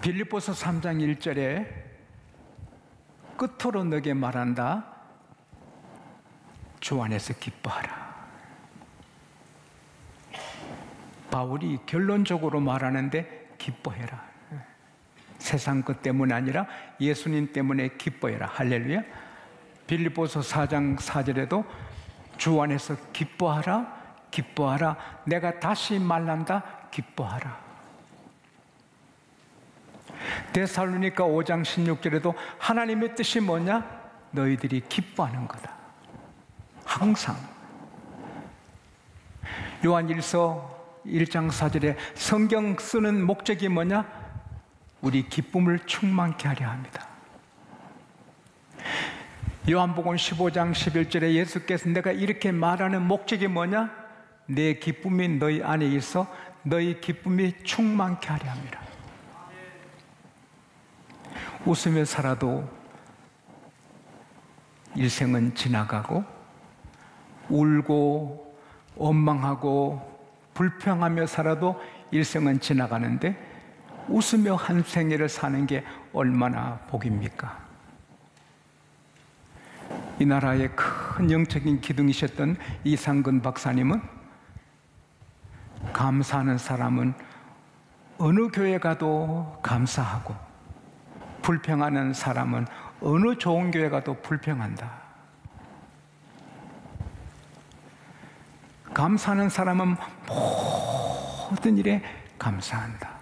빌립보서 3장 1절에 끝으로 너게 말한다. 주 안에서 기뻐하라. 바울이 결론적으로 말하는데 기뻐해라. 세상 것 때문 아니라 예수님 때문에 기뻐해라. 할렐루야. 빌립보서 4장 4절에도 주 안에서 기뻐하라. 기뻐하라. 내가 다시 말한다. 기뻐하라. 데살로니가 5장 16절에도 하나님의 뜻이 뭐냐? 너희들이 기뻐하는 거다. 항상. 요한일서 1장 4절에 성경 쓰는 목적이 뭐냐? 우리 기쁨을 충만케 하려 합니다. 요한복음 15장 11절에 예수께서 내가 이렇게 말하는 목적이 뭐냐? 내 기쁨이 너희 안에 있어 너희 기쁨이 충만케 하려 합니다. 웃으며 살아도 일생은 지나가고 울고 원망하고 불평하며 살아도 일생은 지나가는데 웃으며 한 생애를 사는 게 얼마나 복입니까? 이 나라의 큰 영적인 기둥이셨던 이상근 박사님은 감사하는 사람은 어느 교회 가도 감사하고 불평하는 사람은 어느 좋은 교회 가도 불평한다. 감사하는 사람은 모든 일에 감사한다.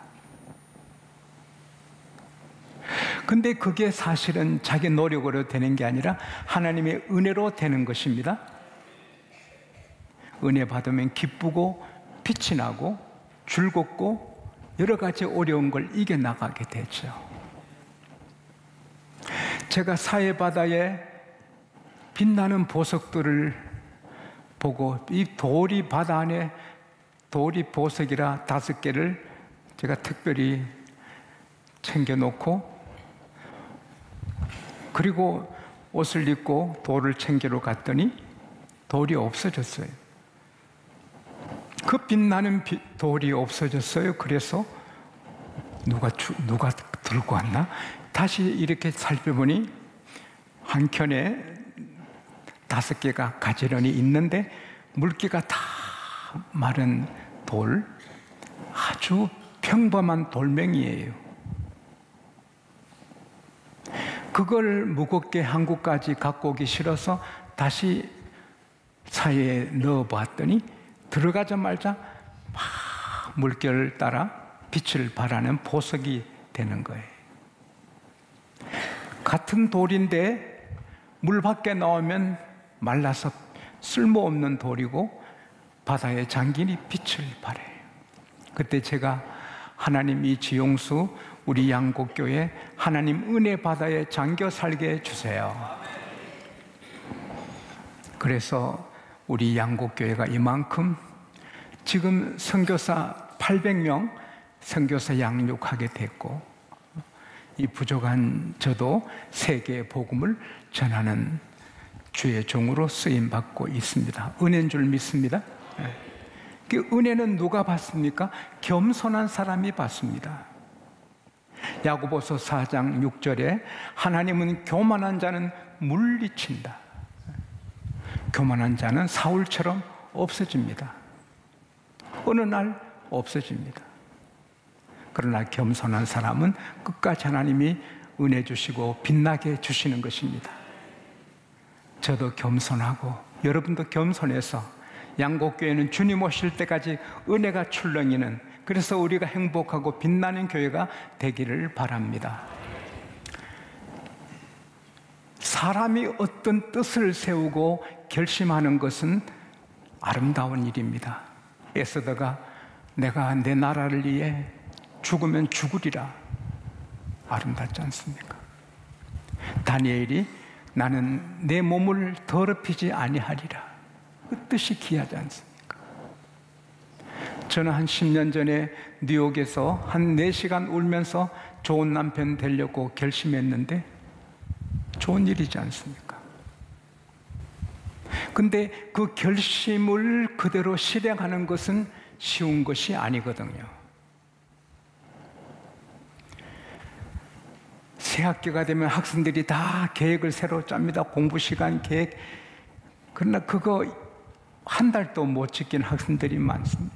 근데 그게 사실은 자기 노력으로 되는 게 아니라 하나님의 은혜로 되는 것입니다. 은혜 받으면 기쁘고 빛이 나고 즐겁고 여러 가지 어려운 걸 이겨나가게 되죠. 제가 사해바다에 빛나는 보석들을 보고 이 돌이 바다 안에 돌이 보석이라 5개를 제가 특별히 챙겨놓고 그리고 옷을 입고 돌을 챙기러 갔더니 돌이 없어졌어요. 그 빛나는 돌이 없어졌어요. 그래서 누가 들고 왔나? 다시 이렇게 살펴보니 한 켠에 5개가 가지런히 있는데 물기가 다 마른 돌, 아주 평범한 돌멩이에요. 그걸 무겁게 한국까지 갖고 오기 싫어서 다시 사이에 넣어봤더니 들어가자마자 막 물결을 따라 빛을 발하는 보석이 되는 거예요. 같은 돌인데 물 밖에 나오면 말라서 쓸모없는 돌이고 바다에 잠기니 빛을 발해요. 그때 제가 하나님 이 지용수 우리 양곡교회 하나님 은혜 바다에 잠겨 살게 해주세요. 그래서 우리 양곡교회가 이만큼 지금 선교사 800명 선교사 양육하게 됐고 이 부족한 저도 세계 복음을 전하는 주의 종으로 쓰임받고 있습니다. 은혜인 줄 믿습니다. 그 은혜는 누가 받습니까? 겸손한 사람이 받습니다. 야고보서 4장 6절에 하나님은 교만한 자는 물리친다. 교만한 자는 사울처럼 없어집니다. 어느 날 없어집니다. 그러나 겸손한 사람은 끝까지 하나님이 은혜 주시고 빛나게 주시는 것입니다. 저도 겸손하고 여러분도 겸손해서 양곡교회는 주님 오실 때까지 은혜가 출렁이는, 그래서 우리가 행복하고 빛나는 교회가 되기를 바랍니다. 사람이 어떤 뜻을 세우고 결심하는 것은 아름다운 일입니다. 에스더가 내가 내 나라를 위해 죽으면 죽으리라, 아름답지 않습니까? 다니엘이 나는 내 몸을 더럽히지 아니하리라, 그 뜻이 귀하지 않습니까? 저는 한 10년 전에 뉴욕에서 한 4시간 울면서 좋은 남편 되려고 결심했는데 좋은 일이지 않습니까? 근데 그 결심을 그대로 실행하는 것은 쉬운 것이 아니거든요. 새 학기가 되면 학생들이 다 계획을 새로 짭니다. 공부 시간 계획. 그러나 그거 한 달도 못 지킨 학생들이 많습니다.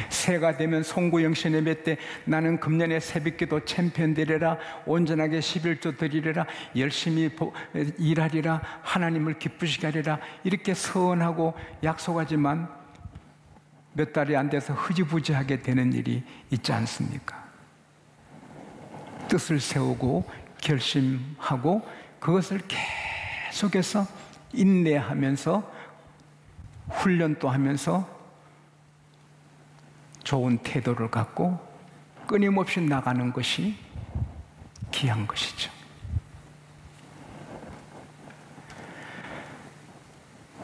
새해가 되면 송구영신 예배 때 나는 금년에 새벽기도 챔피언 되리라, 온전하게 11조 드리리라, 열심히 일하리라, 하나님을 기쁘시게 하리라, 이렇게 서원하고 약속하지만 몇 달이 안 돼서 흐지부지하게 되는 일이 있지 않습니까? 뜻을 세우고 결심하고 그것을 계속해서 인내하면서 훈련도 하면서 좋은 태도를 갖고 끊임없이 나가는 것이 귀한 것이죠.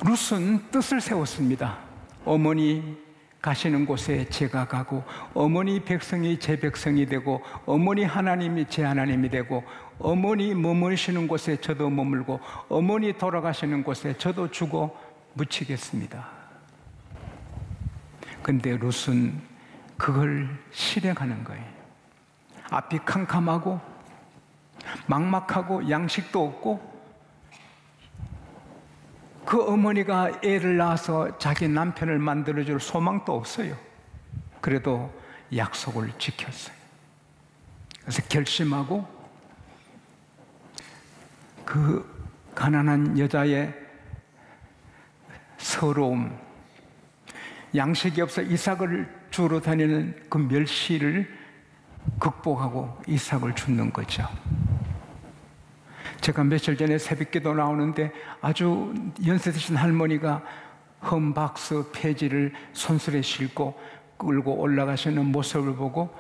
룻은 뜻을 세웠습니다. 어머니 가시는 곳에 제가 가고, 어머니 백성이 제 백성이 되고, 어머니 하나님이 제 하나님이 되고, 어머니 머무시는 곳에 저도 머물고, 어머니 돌아가시는 곳에 저도 죽어 묻히겠습니다. 근데 룻은 그걸 실행하는 거예요. 앞이 캄캄하고 막막하고 양식도 없고, 그 어머니가 애를 낳아서 자기 남편을 만들어줄 소망도 없어요. 그래도 약속을 지켰어요. 그래서 결심하고 그 가난한 여자의 서러움, 양식이 없어 이삭을 주러 다니는 그 멸시를 극복하고 이삭을 줍는 거죠. 제가 며칠 전에 새벽기도 나오는데 아주 연세 드신 할머니가 험박스 폐지를 손수레 싣고 끌고 올라가시는 모습을 보고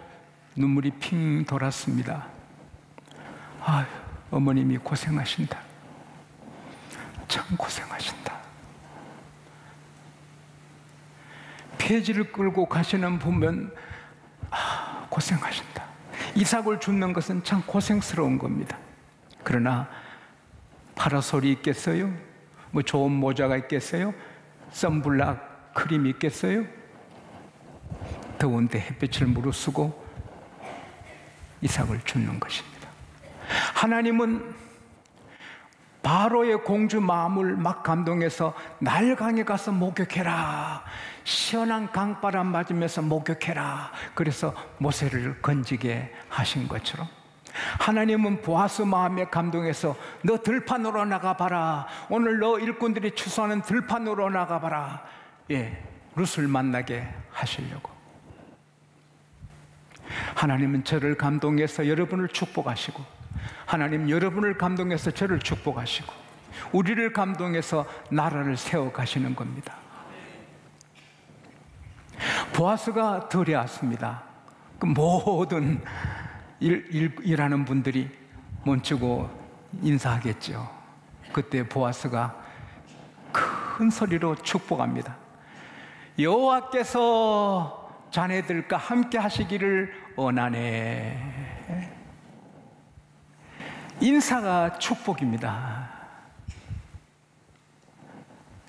눈물이 핑 돌았습니다. 아유, 어머님이 고생하신다. 참 고생하신다. 폐지를 끌고 가시는 보면 고생하신다. 이삭을 줍는 것은 참 고생스러운 겁니다. 그러나 파라솔이 있겠어요? 뭐 좋은 모자가 있겠어요? 선블락 크림이 있겠어요? 더운데 햇빛을 무릅쓰고 이삭을 줍는 것입니다. 하나님은 바로의 공주 마음을 막 감동해서 나일강에 가서 목욕해라, 시원한 강바람 맞으면서 목욕해라, 그래서 모세를 건지게 하신 것처럼 하나님은 보아스 마음에 감동해서 너 들판으로 나가봐라, 오늘 너 일꾼들이 추수하는 들판으로 나가봐라, 룻을 만나게 하시려고. 하나님은 저를 감동해서 여러분을 축복하시고, 하나님 여러분을 감동해서 저를 축복하시고, 우리를 감동해서 나라를 세워가시는 겁니다. 보아스가 덜에 왔습니다. 그 모든 일하는 분들이 멈추고 인사하겠죠. 그때 보아스가 큰 소리로 축복합니다. 여호와께서 자네들과 함께 하시기를 원하네. 인사가 축복입니다.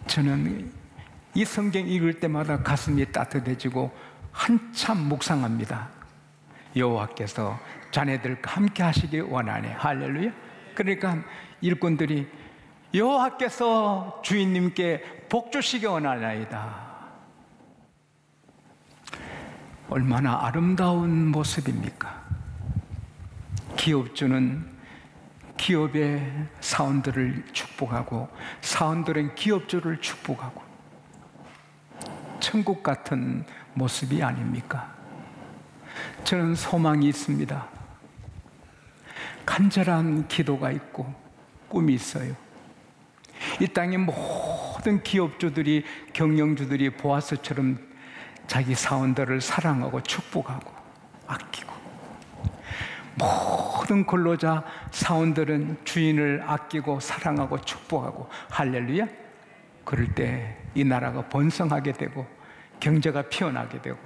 저는 이 성경 읽을 때마다 가슴이 따뜻해지고 한참 묵상합니다. 여호와께서 자네들과 함께 하시길 원하네. 할렐루야. 그러니까 일꾼들이 여호와께서 주인님께 복 주시기 원하나이다. 얼마나 아름다운 모습입니까? 기업주는 기업의 사원들을 축복하고, 사원들은 기업주를 축복하고, 천국 같은 모습이 아닙니까? 저는 소망이 있습니다. 간절한 기도가 있고 꿈이 있어요. 이 땅의 모든 기업주들이, 경영주들이 보아스처럼 자기 사원들을 사랑하고 축복하고 아끼고, 모든 근로자 사원들은 주인을 아끼고 사랑하고 축복하고, 할렐루야. 그럴 때 이 나라가 번성하게 되고 경제가 피어나게 되고,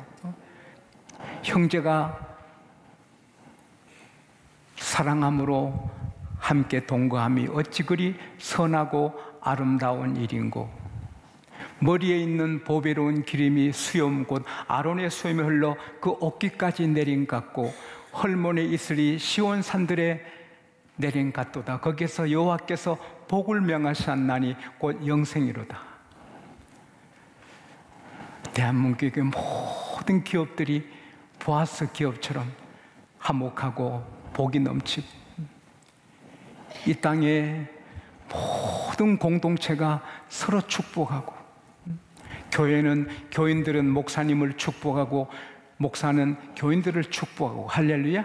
형제가 사랑함으로 함께 동거함이 어찌 그리 선하고 아름다운 일인고, 머리에 있는 보배로운 기름이 수염 곧 아론의 수염이 흘러 그 어깨까지 내린 같고, 헐몬에 있으리 시온 산들에 내린 같도다. 거기서 여호와께서 복을 명하셨나니 곧 영생이로다. 대한민국의 모든 기업들이 보아스 기업처럼 화목하고 복이 넘치고, 이 땅의 모든 공동체가 서로 축복하고, 교회는 교인들은 목사님을 축복하고 목사는 교인들을 축복하고, 할렐루야.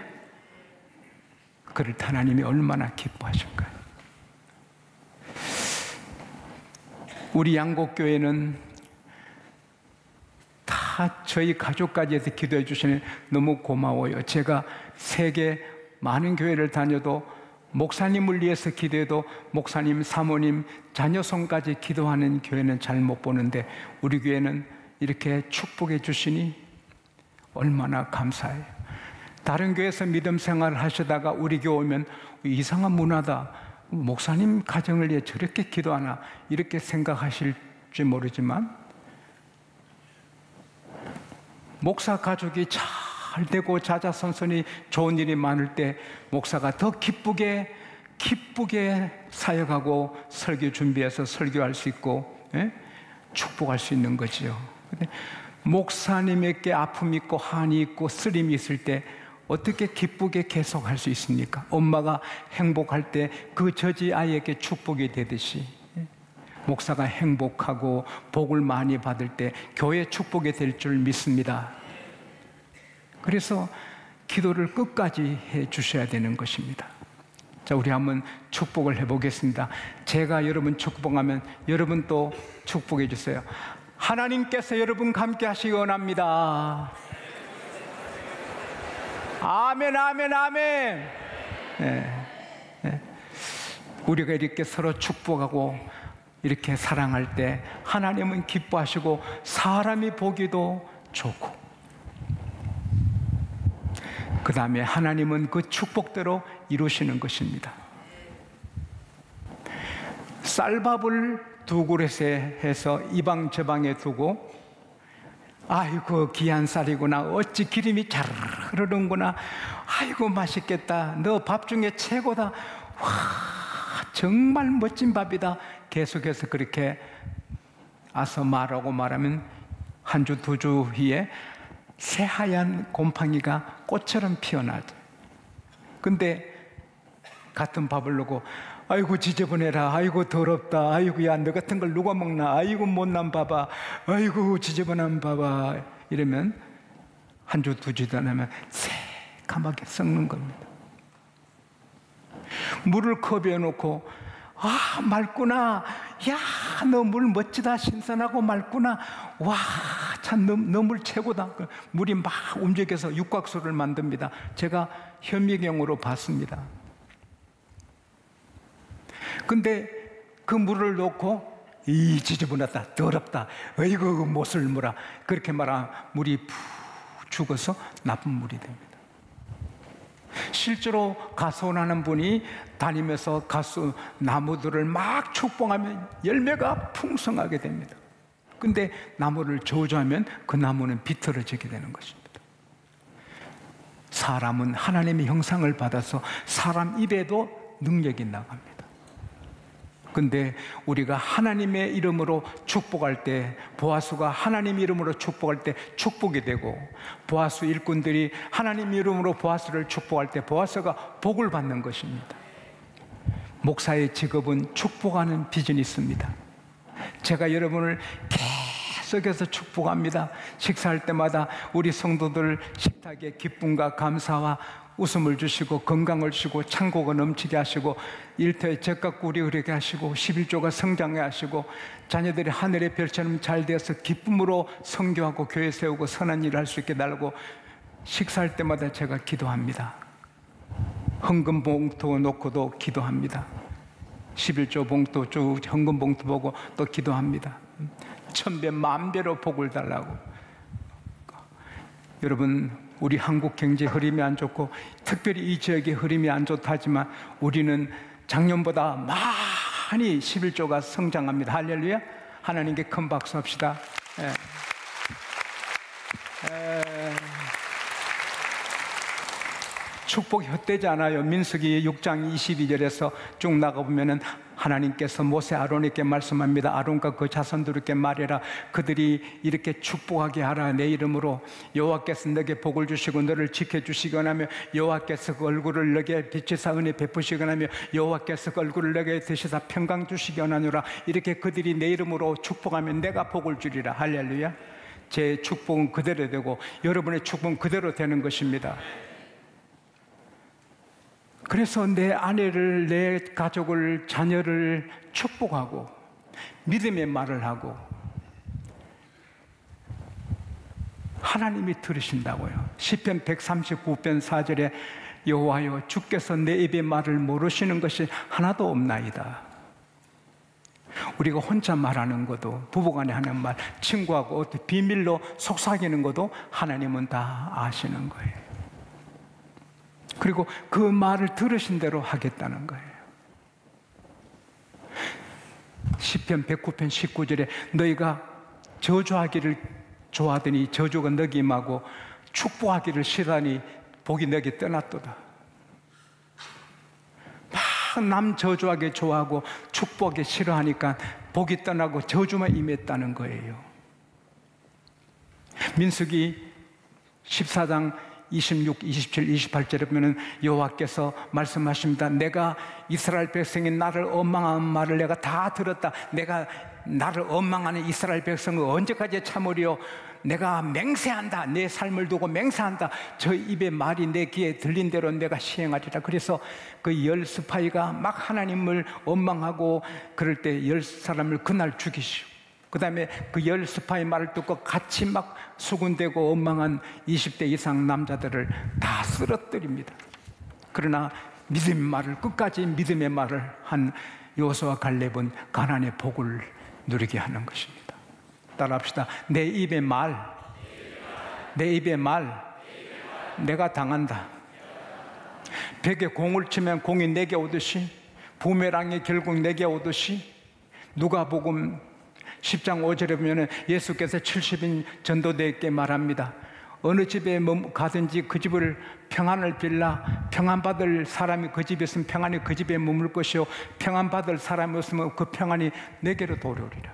그를 하나님이 얼마나 기뻐하실까요? 우리 양곡교회는 다 저희 가족까지 해서 기도해 주시니 너무 고마워요. 제가 세계 많은 교회를 다녀도 목사님을 위해서 기도해도 목사님, 사모님, 자녀손까지 기도하는 교회는 잘 못 보는데, 우리 교회는 이렇게 축복해 주시니 얼마나 감사해요. 다른 교회에서 믿음 생활을 하시다가 우리 교회 오면 이상한 문화다, 목사님 가정을 위해 저렇게 기도하나, 이렇게 생각하실지 모르지만, 목사 가족이 잘 되고 자자손손이 좋은 일이 많을 때 목사가 더 기쁘게 사역하고 설교 준비해서 설교할 수 있고, 축복할 수 있는 거지요. 근데 목사님에게 아픔이 있고 한이 있고 쓰림이 있을 때 어떻게 기쁘게 계속할 수 있습니까? 엄마가 행복할 때 그 저지 아이에게 축복이 되듯이, 목사가 행복하고 복을 많이 받을 때 교회 축복이 될 줄 믿습니다. 그래서 기도를 끝까지 해 주셔야 되는 것입니다. 자, 우리 한번 축복을 해보겠습니다. 제가 여러분 축복하면 여러분 또 축복해 주세요. 하나님께서 여러분과 함께 하시기 원합니다. 아멘, 아멘, 아멘. 우리가 이렇게 서로 축복하고 이렇게 사랑할 때 하나님은 기뻐하시고 사람이 보기도 좋고, 그 다음에 하나님은 그 축복대로 이루시는 것입니다. 쌀밥을 두 그릇에 해서 이방 저방에 두고, 아이고 귀한 쌀이구나, 어찌 기름이 잘 흐르는구나, 아이고 맛있겠다, 너 밥 중에 최고다, 와 정말 멋진 밥이다, 계속해서 그렇게 아서 말하면 한 주 두 주 후에 새하얀 곰팡이가 꽃처럼 피어나죠. 근데 같은 밥을 놓고 아이고 지저분해라, 아이고 더럽다, 아이고 야 너 같은 걸 누가 먹나, 아이고 못난 밥아, 아이고 지저분한 밥아, 이러면 한 주 두 주 지나면 새까맣게 썩는 겁니다. 물을 컵에 넣고 아 맑구나, 야 너 물 멋지다, 신선하고 맑구나, 와 참 너 물 최고다. 물이 막 움직여서 육각수를 만듭니다. 제가 현미경으로 봤습니다. 근데 그 물을 넣고 이 지저분하다, 더럽다, 어이구 못을 물아, 그렇게 말하면 물이 푹 죽어서 나쁜 물이 됩니다. 실제로 가수원하는 분이 다니면서 가수 나무들을 막 축복하면 열매가 풍성하게 됩니다. 근데 나무를 저주하면 그 나무는 비틀어지게 되는 것입니다. 사람은 하나님의 형상을 받아서 사람 입에도 능력이 나갑니다. 근데 우리가 하나님의 이름으로 축복할 때, 보아스가 하나님 이름으로 축복할 때 축복이 되고, 보아스 일꾼들이 하나님 이름으로 보아스를 축복할 때 보아스가 복을 받는 것입니다. 목사의 직업은 축복하는 비즈니스입니다. 제가 여러분을 계속해서 축복합니다. 식사할 때마다 우리 성도들 식탁에 기쁨과 감사와 웃음을 주시고 건강을 주시고 창고가 넘치게 하시고 일터에 젖과 꿀이 흐르게 하시고 11조가 성장해 하시고 자녀들이 하늘의 별처럼 잘 되어서 기쁨으로 선교하고 교회 세우고 선한 일을 할 수 있게 달고, 식사할 때마다 제가 기도합니다. 헌금 봉투 놓고도 기도합니다. 11조 봉투 쭉 헌금 봉투 보고 또 기도합니다. 천배 만배로 복을 달라고. 여러분, 우리 한국 경제 흐름이 안 좋고 특별히 이 지역의 흐름이 안 좋다지만 우리는 작년보다 많이 11조가 성장합니다. 할렐루야. 하나님께 큰 박수 합시다. 예. 축복이 헛되지 않아요. 민수기 6장 22절에서 쭉 나가보면은 하나님께서 모세 아론에게 말씀합니다. 아론과 그 자손들에게 말해라. 그들이 이렇게 축복하게 하라. 내 이름으로 여호와께서 너에게 복을 주시고 너를 지켜주시거나 하며 여호와께서 그 얼굴을 너에게 비치사 은혜 베푸시거나 하며 여호와께서 그 얼굴을 너에게 드시사 평강 주시거나 하노라. 이렇게 그들이 내 이름으로 축복하면 내가 복을 주리라. 할렐루야. 제 축복은 그대로 되고 여러분의 축복은 그대로 되는 것입니다. 그래서 내 아내를, 내 가족을, 자녀를 축복하고 믿음의 말을 하고 하나님이 들으신다고요. 시편 139편 4절에 여호와여 주께서 내 입의 말을 모르시는 것이 하나도 없나이다. 우리가 혼자 말하는 것도, 부부간에 하는 말, 친구하고 어떤 비밀로 속삭이는 것도 하나님은 다 아시는 거예요. 그리고 그 말을 들으신 대로 하겠다는 거예요. 시편 109편 19절에 너희가 저주하기를 좋아하더니 저주가 너에게 임하고 축복하기를 싫어하니 복이 너에게 떠났도다. 막 남 저주하기 좋아하고 축복하기 싫어하니까 복이 떠나고 저주만 임했다는 거예요. 민수기 14장 26, 27, 28절에 보면 여호와께서 말씀하십니다. 내가 이스라엘 백성이 나를 원망하는 말을 내가 다 들었다. 내가 나를 원망하는 이스라엘 백성을 언제까지 참으리요? 내가 맹세한다. 내 삶을 두고 맹세한다. 저 입의 말이 내 귀에 들린 대로 내가 시행하리라. 그래서 그 10스파이가 막 하나님을 원망하고 그럴 때 10사람을 그날 죽이시오. 그 다음에 그 10스파이 말을 듣고 같이 막 수군대고 원망한 20대 이상 남자들을 다 쓰러뜨립니다. 그러나 믿음의 말을, 끝까지 믿음의 말을 한 여호수아와 갈렙은 가나안의 복을 누리게 하는 것입니다. 따라합시다. 내 입의 말, 내 입의 말, 내가 당한다. 벽에 공을 치면 공이 내게 오듯이, 부메랑이 결국 내게 오듯이, 누가복음 10장 5절에 보면 예수께서 70인 전도대에게 말합니다. 어느 집에 가든지 그 집을 평안을 빌라. 평안받을 사람이 그 집에 있으면 평안이 그 집에 머물 것이요 평안받을 사람이 없으면 그 평안이 내게로 돌아오리라.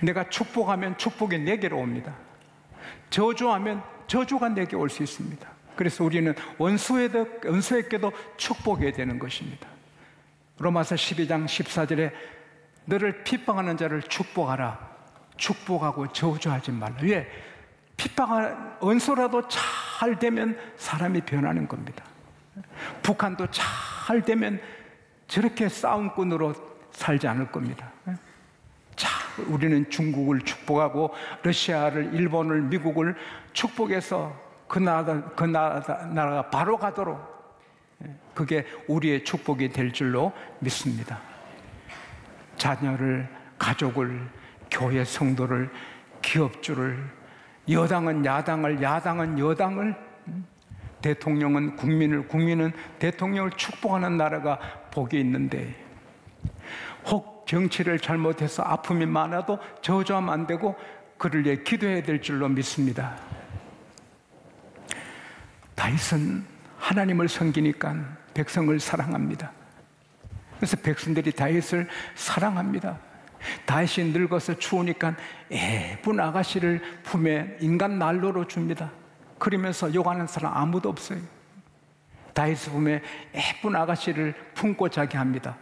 내가 축복하면 축복이 내게로 옵니다. 저주하면 저주가 내게 올 수 있습니다. 그래서 우리는 원수에게도 축복해야 되는 것입니다. 로마서 12장 14절에 너를 핍박하는 자를 축복하라. 축복하고 저주하지 말라. 왜? 핍박한 원수라도 잘 되면 사람이 변하는 겁니다. 북한도 잘 되면 저렇게 싸움꾼으로 살지 않을 겁니다. 자, 우리는 중국을 축복하고 러시아를, 일본을, 미국을 축복해서 그 나라가 바로 가도록, 그게 우리의 축복이 될 줄로 믿습니다. 자녀를, 가족을, 교회 성도를, 기업주를, 여당은 야당을, 야당은 여당을, 대통령은 국민을, 국민은 대통령을 축복하는 나라가 복이 있는데, 혹 정치를 잘못해서 아픔이 많아도 저주하면 안 되고 그를 위해 기도해야 될 줄로 믿습니다. 다윗은 하나님을 섬기니까 백성을 사랑합니다. 그래서 백성들이 다윗을 사랑합니다. 다윗이 늙어서 추우니까 예쁜 아가씨를 품에 인간 난로로 줍니다. 그러면서 욕하는 사람 아무도 없어요. 다윗 품에 예쁜 아가씨를 품고 자게 합니다.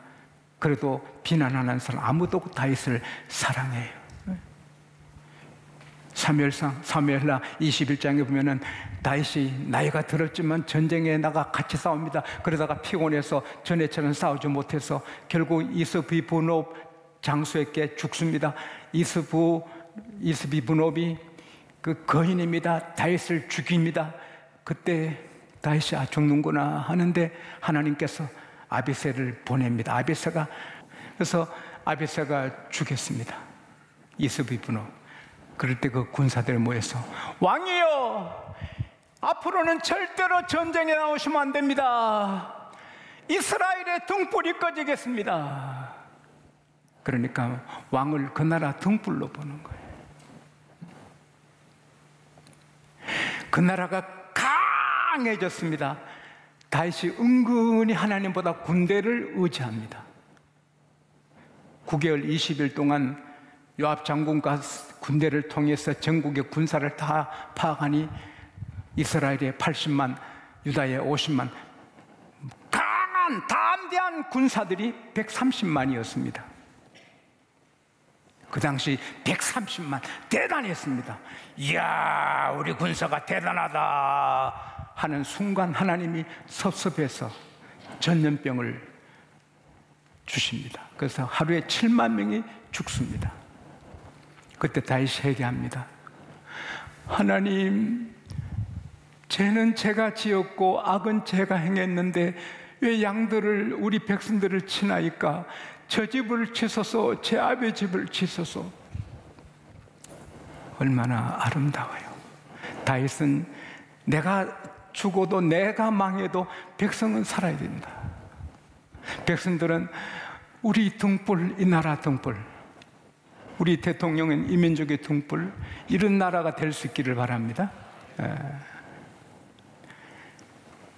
그래도 비난하는 사람 아무도 다윗을 사랑해요. 사무엘하 21장에 보면은 다윗이 나이가 들었지만 전쟁에 나가 같이 싸웁니다. 그러다가 피곤해서 전에처럼 싸우지 못해서 결국 이스비브노b 장수에게 죽습니다. 이스비브노b이 그 거인입니다. 다윗을 죽입니다. 그때 다윗이 죽는구나 하는데 하나님께서 아비새를 보냅니다. 그래서 아비새가 죽였습니다. 이스비브노b. 그럴 때 그 군사들 모여서 왕이여, 앞으로는 절대로 전쟁에 나오시면 안 됩니다. 이스라엘의 등불이 꺼지겠습니다. 그러니까 왕을 그 나라 등불로 보는 거예요. 그 나라가 강해졌습니다. 다윗이 은근히 하나님보다 군대를 의지합니다. 9개월 20일 동안 요압 장군과 군대를 통해서 전국의 군사를 다 파악하니 이스라엘의 80만, 유다의 50만, 강한 담대한 군사들이 130만이었습니다. 그 당시 130만, 대단했습니다. 이야, 우리 군사가 대단하다 하는 순간 하나님이 섭섭해서 전염병을 주십니다. 그래서 하루에 7만 명이 죽습니다. 그때 다시 회개합니다. 하나님, 죄는 제가 지었고 악은 제가 행했는데 왜 양들을, 우리 백성들을 치나이까? 저 집을 치소서, 제 아버지 집을 치소서. 얼마나 아름다워요. 다윗은 내가 죽어도 내가 망해도 백성은 살아야 된다. 백성들은 우리 등불, 이 나라 등불, 우리 대통령은 이 민족의 등불, 이런 나라가 될 수 있기를 바랍니다.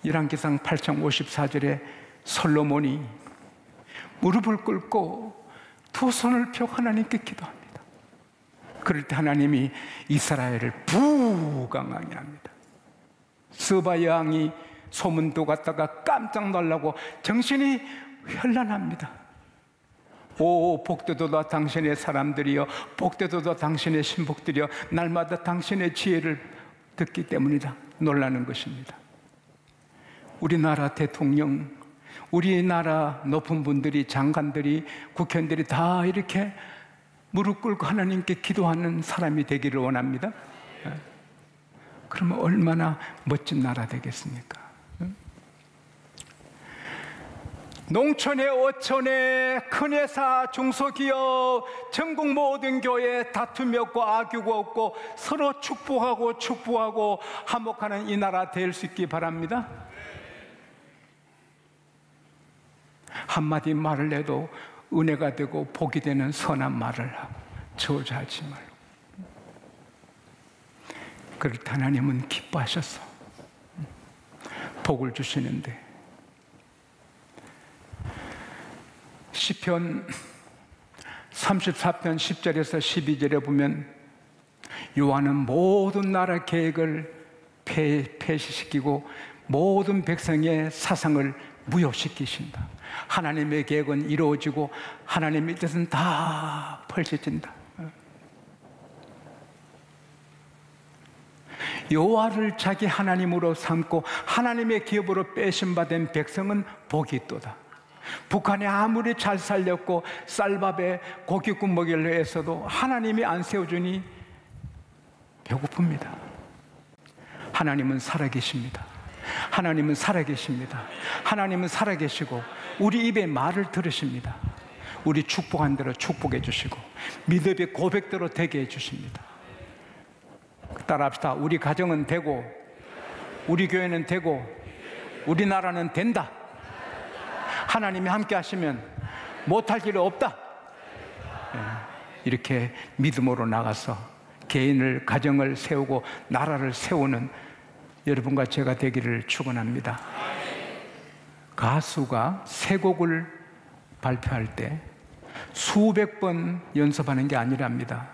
열왕기상 8장 54절에 솔로몬이 무릎을 꿇고 두 손을 펴고 하나님께 기도합니다. 그럴 때 하나님이 이스라엘을 부강하게 합니다. 스바 여왕이 소문도 갔다가 깜짝 놀라고 정신이 현란합니다. 오, 복되도다 당신의 사람들이여, 복되도다 당신의 신복들이여, 날마다 당신의 지혜를 듣기 때문이다. 놀라는 것입니다. 우리나라 대통령, 우리나라 높은 분들이, 장관들이, 국회의원들이 다 이렇게 무릎 꿇고 하나님께 기도하는 사람이 되기를 원합니다. 그러면 얼마나 멋진 나라 되겠습니까? 농촌에, 어촌에, 큰 회사, 중소기업, 전국 모든 교회 다툼이 없고 악유가 없고 서로 축복하고 화목하는 이 나라 될 수 있기 바랍니다. 한마디 말을 해도 은혜가 되고 복이 되는 선한 말을 하고 저주하지 말고. 그럴 때 하나님은 기뻐하셔서 복을 주시는데, 시편 34편 10절에서 12절에 보면 여호와는 모든 나라 계획을 폐시시키고 모든 백성의 사상을 무효시키신다. 하나님의 계획은 이루어지고 하나님의 뜻은 다 펼쳐진다. 여호와를 자기 하나님으로 삼고 하나님의 기업으로 빼심받은 백성은 복이 있도다. 북한이 아무리 잘 살렸고 쌀밥에 고깃국 먹이려 했어도 하나님이 안 세워주니 배고픕니다. 하나님은 살아계십니다. 하나님은 살아계십니다. 하나님은 살아계시고 우리 입의 말을 들으십니다. 우리 축복한 대로 축복해 주시고 믿음의 고백대로 되게 해 주십니다. 따라합시다. 우리 가정은 되고, 우리 교회는 되고, 우리나라는 된다. 하나님이 함께 하시면 못할 길이 없다. 이렇게 믿음으로 나가서 개인을, 가정을 세우고 나라를 세우는 여러분과 제가 되기를 축원합니다. 가수가 새 곡을 발표할 때 수백 번 연습하는 게 아니랍니다.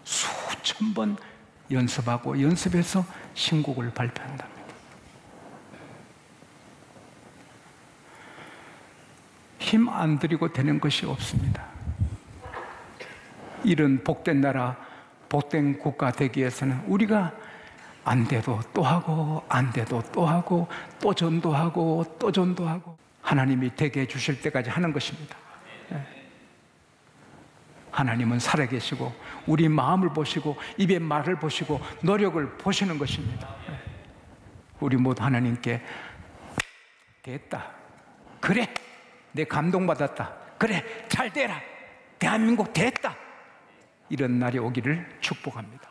수천 번 연습하고 연습해서 신곡을 발표한답니다. 힘 안 들이고 되는 것이 없습니다. 이런 복된 나라, 복된 국가 되기 위해서는 우리가 안 돼도 또 하고, 안 돼도 또 하고, 또 전도하고, 또 전도하고, 하나님이 되게 해주실 때까지 하는 것입니다. 하나님은 살아계시고 우리 마음을 보시고 입의 말을 보시고 노력을 보시는 것입니다. 우리 모두 하나님께 됐다, 그래, 내 감동받았다, 그래, 잘 되라, 대한민국 됐다, 이런 날이 오기를 축복합니다.